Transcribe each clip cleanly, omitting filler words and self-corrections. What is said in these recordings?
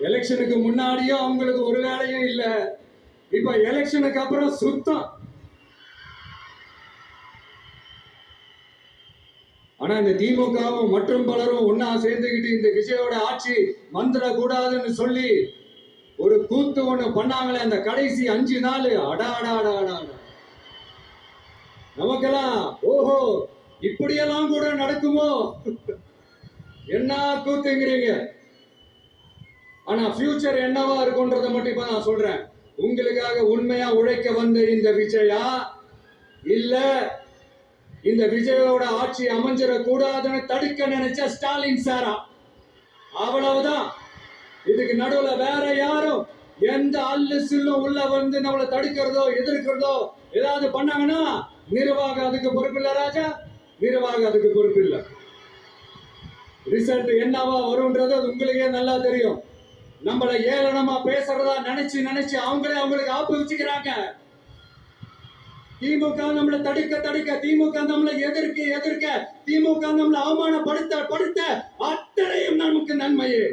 எலெக்ஷனுக்கு முன்னாடியும் அவங்களுக்கு ஒரு வேலையும் இல்ல, இப்ப எலெக்ஷனுக்கு அப்புறம் சுத்தம். ஆனா இந்த திமுகவும் மற்றும் பலரும் ஒன்னா சேர்ந்துகிட்டு இந்த விஜயோட ஆட்சி வந்துட கூடாதுன்னு சொல்லி ஒரு கூத்து ஒண்ணு பண்ணாங்களே அந்த கடைசி 5 நாள். அடாடாடாடா, நமக்கெல்லாம் ஓஹோ இப்படியெல்லாம் கூட நடக்குமோ, என்ன கூத்துங்கிறீங்க. ஆனா ஃபியூச்சர் என்னவா இருக்கும்ன்றத மட்டும் இப்ப நான் சொல்றேன். உங்களுக்காக உண்மையா உழைக்க வந்த இந்த விஜயா, இல்ல இந்த விஜயோட ஆட்சி அமைஞ்சிட கூடாதுன்னு தடுக்க நினைச்ச ஸ்டாலின் சாரா, அவ்வளவுதான். இதுக்கு நடுவுல வேற யாரும் எந்த அல்லு சில்லும் உள்ள வந்து நம்மளை தடுக்கிறதோ எதிர்க்கிறதோ ஏதாவது பண்ணாங்கன்னா நிர்வாகம் அதுக்கு பொறுப்பு இல்ல ராஜா, நிர்வாகம் அதுக்கு பொறுப்பு இல்ல. ரிசல்ட் என்னவா வரும்ன்றது உங்களுக்கே நல்லா தெரியும். நம்மளை ஏளனமா பேசுறதா நினைச்சு நினைச்சு அவங்களுக்கு ஆப்பு வச்சுக்கிறாங்க. திமுக நம்மளை தடுக்க, திமுக நம்மளை எதிர்க்க, திமுக நம்மளை அவமானப்படுத்த அத்தனையும் நமக்கு நன்மையே.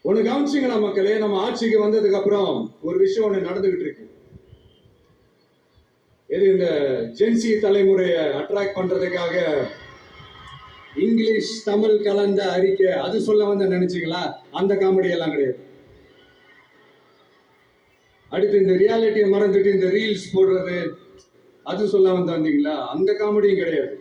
ஒண்ணு கவனிச்சிங்களா மக்களே, நம்ம ஆட்சிக்கு வந்ததுக்கு அப்புறம் ஒரு விஷயம் ஒண்ணு நடந்துகிட்டு இருக்கு. இது இந்த ஜென்சி தலைமுறையை அட்ராக்ட் பண்றதுக்காக இங்கிலீஷ் தமிழ் கலந்த அறிக்கை அது சொல்ல வந்த நினைச்சீங்களா? அந்த காமெடி எல்லாம் கிடையாது. அடுத்து இந்த ரியாலிட்டியை மறந்துட்டு இந்த ரீல்ஸ் போடுறது அது சொல்ல வந்தீங்களா? அந்த காமெடியும் கிடையாது.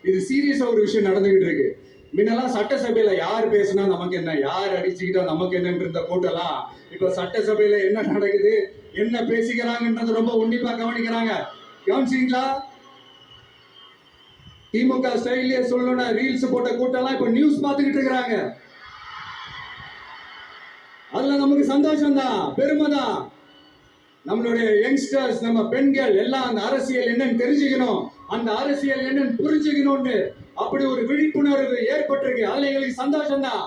இது சீரியஸா ஒரு விஷயம் நடந்துகிட்டு இருக்கு. முன்னெல்லாம் சட்டசபையில யார் பேசினா நமக்கு என்ன, யார் அடிச்சுக்கிட்டா நமக்கு என்னன்னு இருந்த கூட்டலாம் இப்ப சட்டசபையில என்ன நடக்குது, என்ன பேசிக்கிறாங்கன்றது ரொம்ப உன்னிப்பா கவனிக்கிறாங்க. கவனிச்சீங்களா? திமுக ஸ்டைலே சொல்லணும்னா ரீல்ஸ் போட்ட கூட்டம்லாம் இப்ப நியூஸ் பார்த்துக்கிட்டு இருக்கிறாங்க. அதுல நமக்கு சந்தோஷம் தான், பெருமை தான். நம்மளுடைய யங்ஸ்டர்ஸ், நம்ம பெண்கள் எல்லாம் அந்த அரசியல் என்னன்னு தெரிஞ்சுக்கணும், அந்த அரசியல் என்னன்னு புரிஞ்சுக்கணும்னு அப்படி ஒரு விழிப்புணர்வு ஏற்பட்டிருக்கு. அதுல எங்களுக்கு சந்தோஷம் தான்.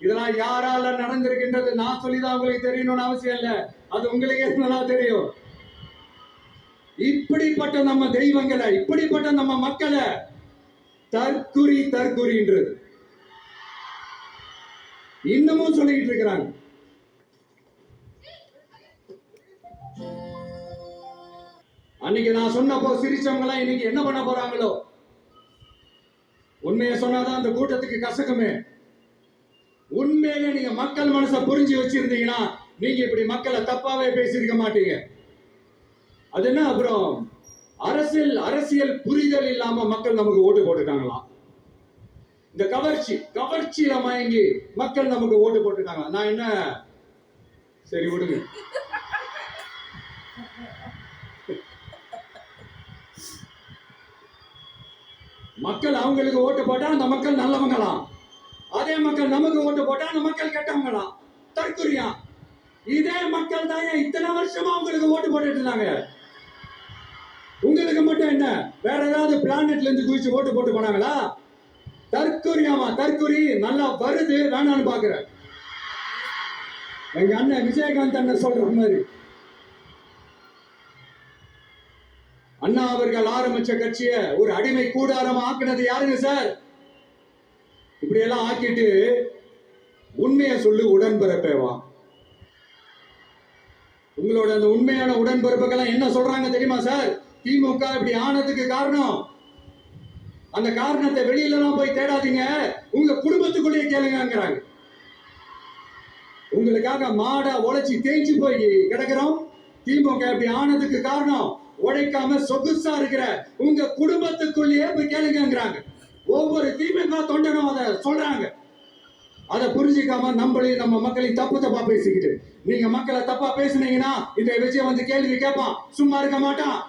இதெல்லாம் யாரால நடந்திருக்கின்றது நான் சொல்லிதான் உங்களுக்கு தெரியணும்னு அவசியம் இல்லை, அது உங்களுக்கே நல்லா தெரியும். இப்படிப்பட்ட நம்ம தெய்வங்களை, இப்படிப்பட்ட நம்ம மக்களை தற்குறின்றது இன்னமும் சொல்லிட்டு இருக்கிறாங்க. அன்னைக்கு நான் சொன்னப்போ சிரிச்சவங்க எல்லாம் இன்னைக்கு என்ன பண்ண போறாங்களோ. உண்மையை சொன்னாதான் அந்த கூட்டத்துக்கு கசக்குமே. உண்மையிலே நீங்க மக்கள் மனசை புரிஞ்சு வச்சிருந்தீங்கன்னா நீங்க இப்படி மக்களை தப்பாவே பேசியிருக்க மாட்டீங்க. அது என்ன, அப்புறம் அரசியல் புரிதல் இல்லாம மக்கள் நமக்கு ஓட்டு போட்டுட்டாங்களாம். இந்த கவர்ச்சியில மயங்கி மக்கள் நமக்கு ஓட்டு போட்டுட்டாங்க. நான் என்ன, சரி விடுங்க. மக்கள் அவங்களுக்கு ஓட்டு போட்டா அந்த மக்கள் நல்லவங்களாம், அதே மக்கள் நமக்கு ஓட்டு போட்டா அந்த மக்கள் கெட்டவங்களாம். தற்குறியா? இதே மக்கள் தான் இத்தனை வருஷமா அவங்களுக்கு ஓட்டு போட்டுட்டு இருந்தாங்க. உங்களுக்கு மட்டும் என்ன, வேற ஏதாவது பிளானட்ல இருந்து குதிச்சு ஓட்டு போட்டு போனாங்களா? தற்குறியாமா? தற்குறி நல்லா வருது, வேணான்னு பாக்குறேன். எங்க அண்ணன் விஜயகாந்த் அண்ணன் சொல்ற மாதிரி, அண்ணா அவர்கள் ஆரம்பிச்ச கட்சிய ஒரு அடிமை கூடாரம் ஆக்குனது யாருங்க சார்? இப்படி எல்லாம் ஆக்கிட்டு உண்மையை சொல்லு உடன்பிறப்பேவா. உங்களோட அந்த உண்மையான உடன்பிறப்புகள் என்ன சொல்றாங்க தெரியுமா சார்? திமுக இப்படி ஆனதுக்கு காரணம், அந்த காரணத்தை வெளியில போய் தேடாதீங்க, உங்க குடும்பத்துக்குள்ளேயே கேளுங்கிறாங்க. உங்களுக்காக மாடா உழைச்சி தேய்ச்சி போய் கிடக்கிறோம். திமுக இப்படி ஆனதுக்கு காரணம் உழைக்காம சொகுசா இருக்கிற உங்க குடும்பத்துக்குள்ளேயே போய் கேளுங்கிறாங்க. ஒவ்வொரு திமுக தொண்டனும் அதை சொல்றாங்க. அதை புரிஞ்சிக்காம நம்மளையும் நம்ம மக்களையும் தப்பா பேசிக்கிட்டு, நீங்க மக்களை தப்பா பேசுனீங்கன்னா இந்த விஜயம் வந்து கேள்வி கேட்பான், சும்மா இருக்க மாட்டான்.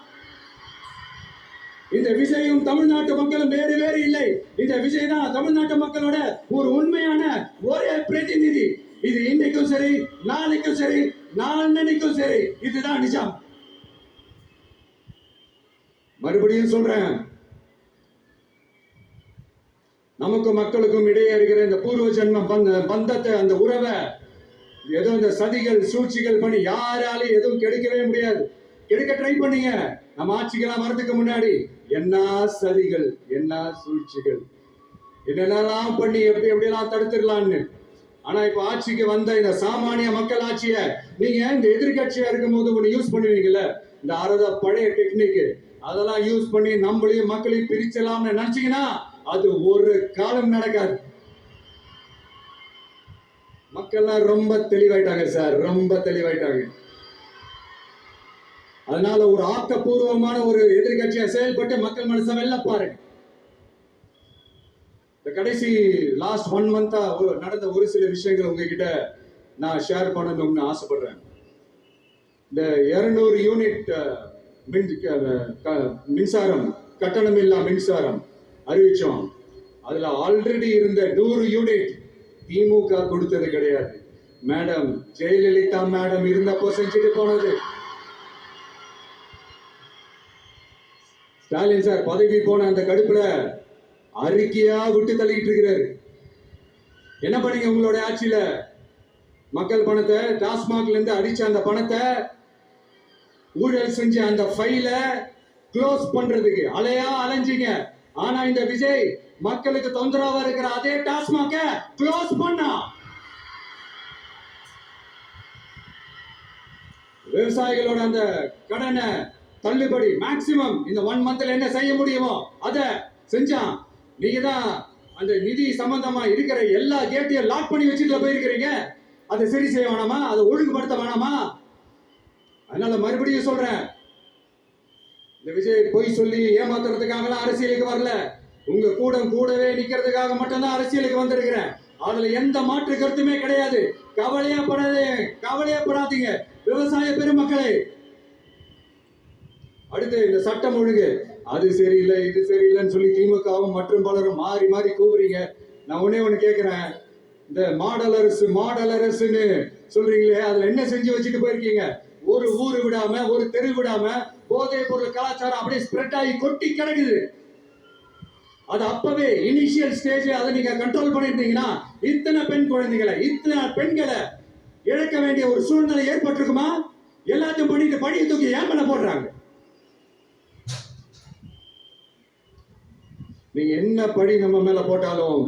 இந்த விஜயும் தமிழ்நாட்டு மக்களும் வேறு இல்லை. இந்த விஜய் தான் தமிழ்நாட்டு மக்களோட ஒரு உண்மையான ஒரே பிரதிநிதி. இது இன்னைக்கும் சரி, நாளைக்கும் சரி, நாளன்னைக்கும் சரி, இதுதான் நிஜம். மறுபடியும் சொல்றேன், நமக்கும் மக்களுக்கும் இடையே இருக்கிற இந்த பூர்வ ஜென்ம பந்தத்தை, அந்த உறவை ஏதோ இந்த சதிகள் சூழ்ச்சிகள் பண்ணி யாராலையும் எதுவும் கெடுக்கவே முடியாது. கெடுக்க ட்ரை பண்ணீங்க, நம்ம ஆட்சிக்கெல்லாம் வரதுக்கு முன்னாடி என்ன சதிகள், என்ன சூழ்ச்சிகள். என்னென்னலாம் பண்ணி எப்படியெல்லாம் தடுத்துடலான்னு. ஆனா இப்ப ஆட்சிக்கு வந்த இந்த சாமானிய மக்கள் ஆட்சிய நீங்க இந்த எதிர்கட்சியா இருக்கும் போது ஒண்ணு யூஸ் பண்ணுவீங்கல்ல, இந்த பழைய டெக்னிக், அதெல்லாம் யூஸ் பண்ணி நம்மளையும் மக்களையும் பிரிச்சலாம்னு நினைச்சீங்கன்னா அது ஒரு காலம் நடக்காது. மக்கள்லாம் ரொம்ப தெளிவாயிட்டாங்க சார், ரொம்ப தெளிவாயிட்டாங்க. அதனால ஒரு ஆக்கப்பூர்வமான ஒரு எதிர்கட்சியா செயல்பட்டு மக்கள் மனசை வெல்ல பாருங்க. இந்த கடைசி லாஸ்ட் 1 மந்தா நடந்த ஒரு சில விஷயங்கள் உங்ககிட்ட நான் ஷேர் பண்ணணும்னு ஆசைப்படுறேன். இந்த 200 யூனிட் மின்சாரம், கட்டணமில்லா மின்சாரம் அறிவிச்சோம். அதுல ஆல்ரெடி இருந்த 100 யூனிட் திமுக கொடுத்தது கிடையாது. மேடம் ஜெயலலிதா மேடம் இருந்தப்போ செஞ்சுட்டு போனது. ஸ்டாலின் சார் பதவி போன அந்த கடுப்புல அறிக்கையா விட்டு தள்ளிக்கிட்டு இருக்கிறாரு. என்ன பண்ணீங்க உங்களுடைய ஆட்சியில? மக்கள் பணத்தை டாஸ்மாக்ல இருந்து அடிச்ச அந்த பணத்தை ஊழல் செஞ்ச அந்த ஃபைல க்ளோஸ் பண்றதுக்கு அலையா அலைஞ்சிங்க. ஆனா இந்த விஜய் மக்களுக்கு தொந்தரவா இருக்கிற அதே டாஸ்மாக க்ளோஸ் பண்ணா. விவசாயிகளோட அந்த கடனை தள்ளுபடி மேக்சிமம் இந்த 1 மந்த்ல என்ன செய்ய முடியுமோ அதை செஞ்சான். நீங்க தான் அந்த நிதி சம்பந்தமா இருக்கிற எல்லா கேட்டையும் லாக் பண்ணி வச்சுட்டு போயிருக்கிறீங்க. அதை சரி செய்ய வேணாமா? அதை ஒழுங்குபடுத்த வேணாமா? அதனால மறுபடியும் சொல்றேன், இந்த விஜய் பொய் சொல்லி ஏமாத்துறதுக்காக அரசியலுக்கு வரல. உங்க கூடவே நிக்கிறதுக்காக மட்டும்தான் அரசியலுக்கு வந்திருக்கிறேன். அதுல எந்த மாற்று கருத்துமே கிடையாது. கவலையப்படாதீங்க விவசாய பெருமக்களே. அடுத்து இந்த சட்டம் ஒழுங்கு, அது சரியில்லை இது சரியில்லைன்னு சொல்லி திமுகவும் மற்றும் பலரும் மாறி மாறி கூவுறீங்க. நான் ஒண்ணு கேட்கிறேன், இந்த மாடல் அரசுன்னு சொல்றீங்களே, அதுல என்ன செஞ்சு வச்சுட்டு போயிருக்கீங்க? ஒரு ஊரு விடாம, ஒரு தெரு விடாம போதை பொருள் கலாச்சாரம் அப்படியே ஸ்ப்ரெட் ஆகி கொட்டி கிடக்குது. அது அப்பவே இனிஷியல் ஸ்டேஜ் அதை நீங்க கண்ட்ரோல் பண்ணிருந்தீங்கன்னா இத்தனை பெண் குழந்தைகளை, இத்தனை பெண்களை இழக்க வேண்டிய ஒரு சூழ்நிலை ஏற்பட்டிருக்குமா? எல்லாத்தையும் பண்ணிட்டு பழிய தூக்கி ஏன் மேல போடுறாங்க? நீங்க என்ன படி நம்ம மேல போட்டாலும்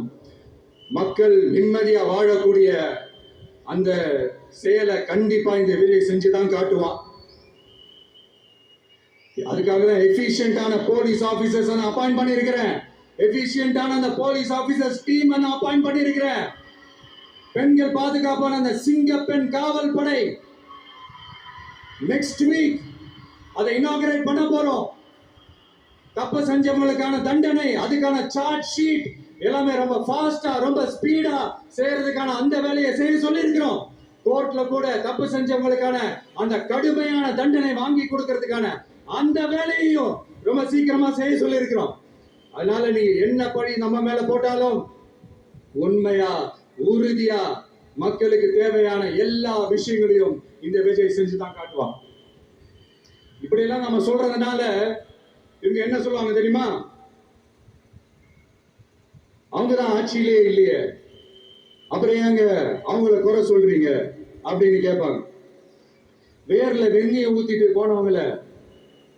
மக்கள் நிம்மதியா வாழக்கூடிய அந்த செயலை கண்டிப்பா இந்த விஜய் செஞ்சுதான் காட்டுவான். அதுக்காக தான் எஃபிஷியன்டான போலீஸ் ஆபீசர்ஸ் நான் அப்பாயிண்ட் பண்ணியிருக்கிறேன். எஃபிஷியன்டான அந்த போலீஸ் ஆபீசர்ஸ் டீம் நான் அப்பாயிண்ட் பண்ணியிருக்கிறேன். பெண்கள் பாதுகாப்பான அந்த சிங்க பெண் காவல் படை நெக்ஸ்ட் வீக் அதை இனாகரேட் பண்ண போறோம். தப்பு செஞ்சவங்களுக்கான தண்டனை, அதுக்கான சார்ஜ் ஷீட் எல்லாமே ரொம்ப ஃபாஸ்டா, ரொம்ப ஸ்பீடா செய்யறதுக்கான அந்த வேலையை செய்ய சொல்லி இருக்கிறோம். கோர்ட்ல கூட தப்பு செஞ்சவங்களுக்கான அந்த கடுமையான தண்டனை வாங்கி கொடுக்கறதுக்கான அந்த வேலையையும் ரொம்ப சீக்கிரமா செய்ய சொல்லி இருக்கிறோம். அதனால நீங்க என்ன படி நம்ம மேல போட்டாலும் உண்மையா உறுதியா மக்களுக்கு தேவையான எல்லா விஷயங்களையும் இந்த விஜய் செஞ்சுதான் காட்டுவான். இப்படி எல்லாம் நம்ம சொல்றதுனால இவங்க என்ன சொல்லுவாங்க தெரியுமா? அவங்கதான் ஆட்சியிலே இல்லையே, அப்புறம் ஏங்க அவங்கள குறை சொல்றீங்க அப்படின்னு கேட்பாங்க. வேர்ல வெந்நிய ஊத்திட்டு போனவங்கள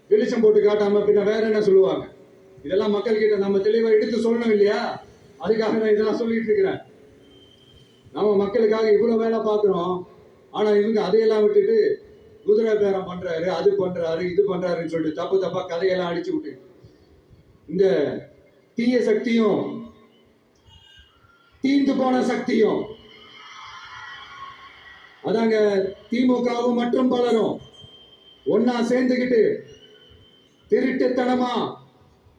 வெளிச்சம் போட்டு காட்டாம பின்ன வேற என்ன சொல்லுவாங்க? இதெல்லாம் மக்கள் கிட்ட நம்ம தெளிவா எடுத்து சொல்லணும் இல்லையா? அதுக்காக நான் இதெல்லாம் சொல்லிட்டு இருக்கிறேன். நம்ம மக்களுக்காக இவ்வளவு வேலை பார்க்கிறோம். ஆனா இவங்க அதையெல்லாம் விட்டுட்டு குதிரை பேரம் பண்றாரு, அது பண்றாரு, இது பண்றாருன்னு சொல்லிட்டு தப்பா கதையெல்லாம் அடிச்சு விட்டு இந்த தீய சக்தியும் தீர்ந்து போன சக்தியும் அதாங்க திமுகவும் மற்றும் பலரும் ஒன்னா சேர்ந்துகிட்டு திருட்டுத்தனமா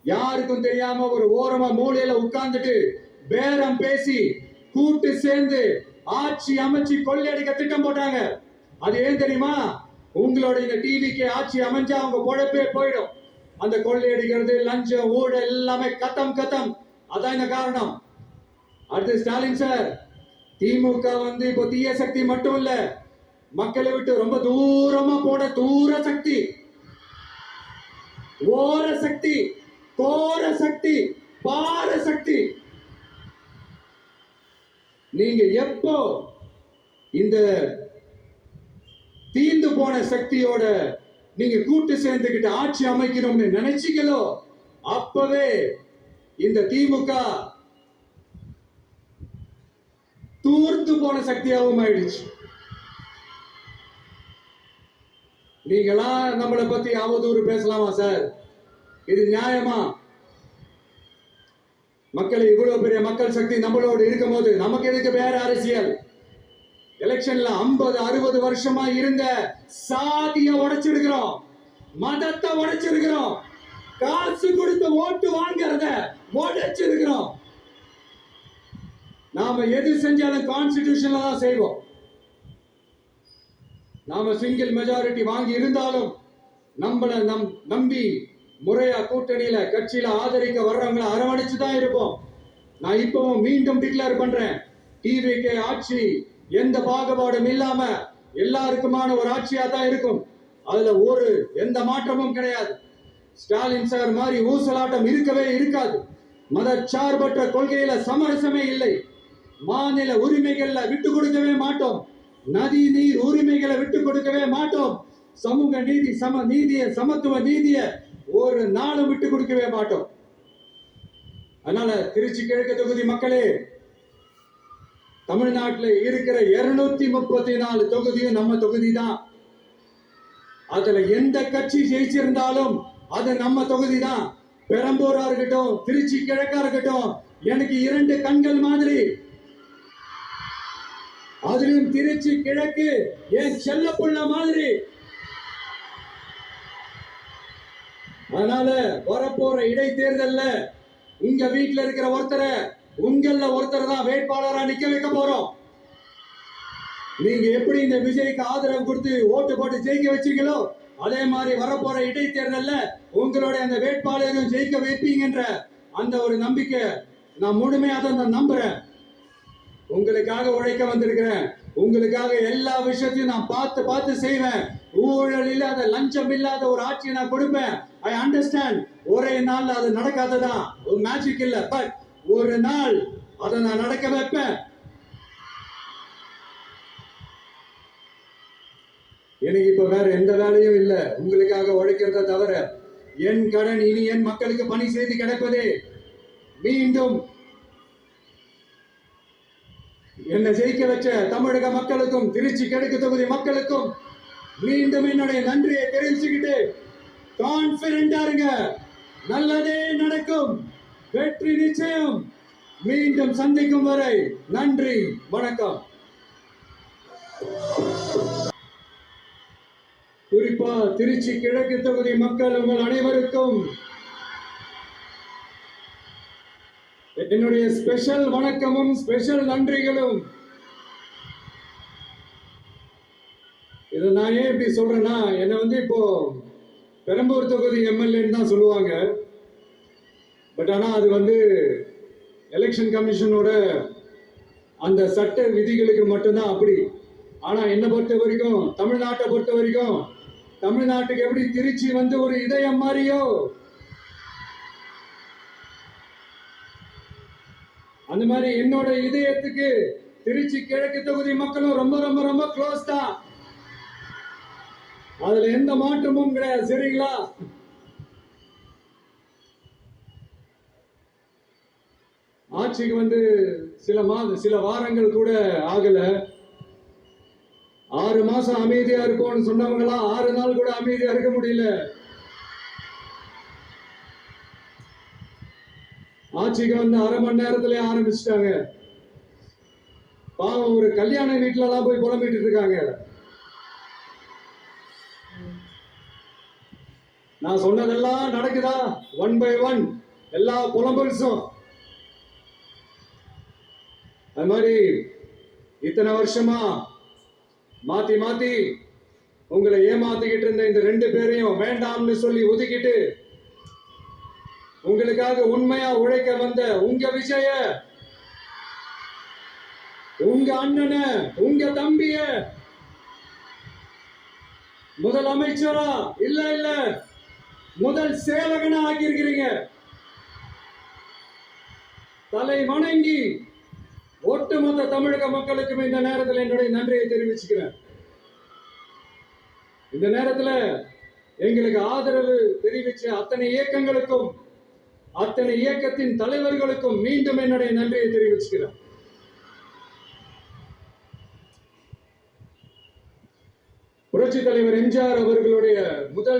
யாருக்கும் தெரியாம ஒரு ஓரமா மூலையில உட்கார்ந்துட்டு பேரம் பேசி கூட்டு சேர்ந்து ஆட்சி அமைச்சு கொள்ளையடிக்க திட்டம் போட்டாங்க. அது ஏன் தெரியுமா? உங்களோட இந்த டிவிக்கு ஆட்சி அமைஞ்சா அவங்க பொழப்பே போயிடும். அந்த கொள்ளையடிக்கிறது, லஞ்சம், ஊழல் எல்லாமே கத்தம். அதான் இந்த காரணம். அடுத்து ஸ்டாலின் சார், திமுக இப்போ தீய சக்தி மட்டும் இல்ல, மக்களை விட்டு ரொம்ப தூரமா போன தூர சக்தி, ஓர சக்தி, கோர சக்தி, பார சக்தி. நீங்க எப்போ இந்த தீந்து போன சக்தியோட நீங்க கூட்டு சேர்ந்துகிட்டு ஆட்சி அமைக்கணும்னு நினைச்சீங்களோ அப்பவே இந்த திமுக தூர்த்து போன சக்தியாகவும் ஆயிடுச்சு. நீங்களா நம்மளை பத்தி அவதூறு பேசலாமா சார்? இது நியாயமா? மக்களை இவ்வளவு பெரிய மக்கள் சக்தி நம்மளோடு இருக்கும் போது நமக்கு எதுக்கு வேற அரசியல்? எலெக்ஷன்ல 50-60 வருஷமா இருந்த சாதிய உடைச்சிருக்கிறோம், மதத்தை உடைச்சிருக்கிறோம், காசு கொடுத்து ஓட்டு வாங்குறத உடைச்சிருக்கிறோம். நாம எது செஞ்சாலும் கான்ஸ்டிடியூஷன்ல தான் செய்வோம். நாம சிங்கிள் மெஜாரிட்டி வாங்கி இருந்தாலும் நம்மள நம்பி முறையா கூட்டணியில கட்சியில ஆதரிக்க வர்றவங்களை அரவணைச்சு தான் இருப்போம். நான் இப்பவும் மீண்டும் டிக்ளேர் பண்றேன், டிவிகே ஆட்சி எந்த பாகுபாடும் இல்லாம எல்லாருக்குமான ஒரு ஆட்சியா தான் இருக்கும். அதுல எந்த மாற்றமும் கிடையாது. ஸ்டாலின் சார் மாதிரி ஊசலாட்டம் இருக்கவே இருக்காது. மதச்சார்பற்ற கொள்கையில சமரசமே இல்லை. மாநில உரிமைகள்ல விட்டு கொடுக்கவே மாட்டோம். நதி நீர் உரிமைகளை விட்டு கொடுக்கவே மாட்டோம். சமூக நீதி, சமத்துவ நீதிய ஒரு நாளும் விட்டு கொடுக்கவே மாட்டோம். அதனால திருச்சி கிழக்கு தொகுதி மக்களே, தமிழ்நாட்டில் இருக்கிற 234 தொகுதியும் நம்ம தொகுதி தான். அதுல எந்த கட்சி ஜெயிச்சிருந்தாலும் அது நம்ம தொகுதி தான். பெரம்பூரா இருக்கட்டும், திருச்சி கிழக்கா இருக்கட்டும், எனக்கு 2 கண்கள் மாதிரி. அதிலும் திருச்சி கிழக்கு என் செல்ல புள்ள மாதிரி. அதனால வரப்போற இடைத்தேர்தல்ல உங்க வீட்டுல இருக்கிற ஒருத்தரை ஒருத்தர் தான் வேட்பாளரா நிக்க வைக்க போறோம். நீங்க எப்படி இந்த விஜய்க்கு ஆதரவு கொடுத்து ஓட்டு போட்டு ஜெயிக்க வச்சீங்களோ, அதே மாதிரி வரப்போற இடைத்தேர்தல்ல உங்களுடைய அந்த வேட்பாளரும் ஜெயிக்க வைப்பீங்கன்ற அந்த ஒரு நம்பிக்கை நான் முழுமையாக தான் நம்புறேன். உங்களுக்காக உழைக்க வந்திருக்கிறேன். உங்களுக்காக எல்லா விஷயத்தையும் நான் பார்த்து செய்வேன். ஊழல் இல்லாத, லஞ்சம் இல்லாத ஒரு ஆட்சியை நான் கொடுப்பேன். I understand. ஒரே நாள் அது நடக்காததான், ஒரு மேஜிக் இல்ல. பட் ஒரு நாள் அதை நான் நடக்க வைப்பேன். எனக்கு இப்ப வேற எந்த வேலையும் இல்ல. உங்களுக்காக உழைக்கிறத தவிர என் கடன் இனி என் மக்களுக்கு பணி செய்து கிடைப்பதே. மீண்டும் என்னை ஜெயிக்க வச்ச தமிழக மக்களுக்கும் திருச்சி கிழக்கு தொகுதி மக்களுக்கும் மீண்டும் என்னுடைய நன்றியை தெரிவிச்சுக்கிட்டு கான்பிடென்டா இருங்க. நல்லதே நடக்கும். வெற்றி நிச்சயம். மீண்டும் சந்திக்கும் வரை நன்றி, வணக்கம். குறிப்பா திருச்சி கிழக்கு தொகுதி மக்கள் உங்கள் அனைவருக்கும் என்னுடைய ஸ்பெஷல் வணக்கமும் ஸ்பெஷல் நன்றிகளும். இதை நான் ஏன் இப்படி சொல்றேன்னா, என்னை இப்போ பெரம்பூர் தொகுதி எம்எல்ஏன்னு தான் சொல்லுவாங்க. பட் ஆனா அது எலெக்ஷன் கமிஷனோட அந்த சட்ட விதிகளுக்கு மட்டும்தான் அப்படி. ஆனா என்னை பொறுத்த வரைக்கும், தமிழ்நாட்டை பொறுத்த வரைக்கும், தமிழ்நாட்டுக்கு எப்படி திருச்சி ஒரு இதயம் மாதிரியோ, அந்த மாதிரி என்னோட இதயத்துக்கு திருச்சி கிழக்கு தொகுதி மக்களும் ரொம்ப ரொம்ப ரொம்ப க்ளோஸ் தான். அதுல எந்த மாற்றமும் கிடையாது. சரிங்களா? ஆட்சிக்கு சில வாரங்கள் கூட ஆகல. 6 மாசம் அமைதியா இருப்போம்னு சொன்னவங்களா 6 நாள் கூட அமைதியா இருக்க முடியல. ஆட்சிக்கு அரை மணி நேரத்திலே ஆரம்பிச்சுட்டாங்க. பாவம், ஒரு கல்யாண வீட்டுல எல்லாம் போய் புலம்பிட்டு இருக்காங்க. நான் சொன்னதெல்லாம் நடக்குதா? 1 by 1 எல்லா புலம்பல்ஸும். அது மாதிரி இத்தனை வருஷமா மாத்தி உங்களை ஏமாத்திக்கிட்டு இருந்த இந்த 2 பேரையும் வேண்டாம்னு சொல்லி ஒதுக்கிட்டு உங்களுக்காக உண்மையா உழைக்க வந்த உங்க விஜய, உங்க அண்ணன, உங்க தம்பிய முதல் அமைச்சரா இல்ல முதல் சேவகனா ஆக்கியிருக்கிறீங்க. தலை வணங்கி ஒட்டுமொத்த தமிழக மக்களுக்கும் இந்த நேரத்தில் என்னுடைய நன்றியை தெரிவிச்சுக்கிறேன். இந்த நேரத்தில் எங்களுக்கு ஆதரவு தெரிவிச்ச அத்தனை இயக்கங்களுக்கும், அத்தனை இயக்கத்தின் தலைவர்களுக்கும் மீண்டும் என்னுடைய நன்றியை தெரிவிச்சுக்கிறேன். புரட்சி தலைவர் எம்ஜிஆர் அவர்களுடைய முதல்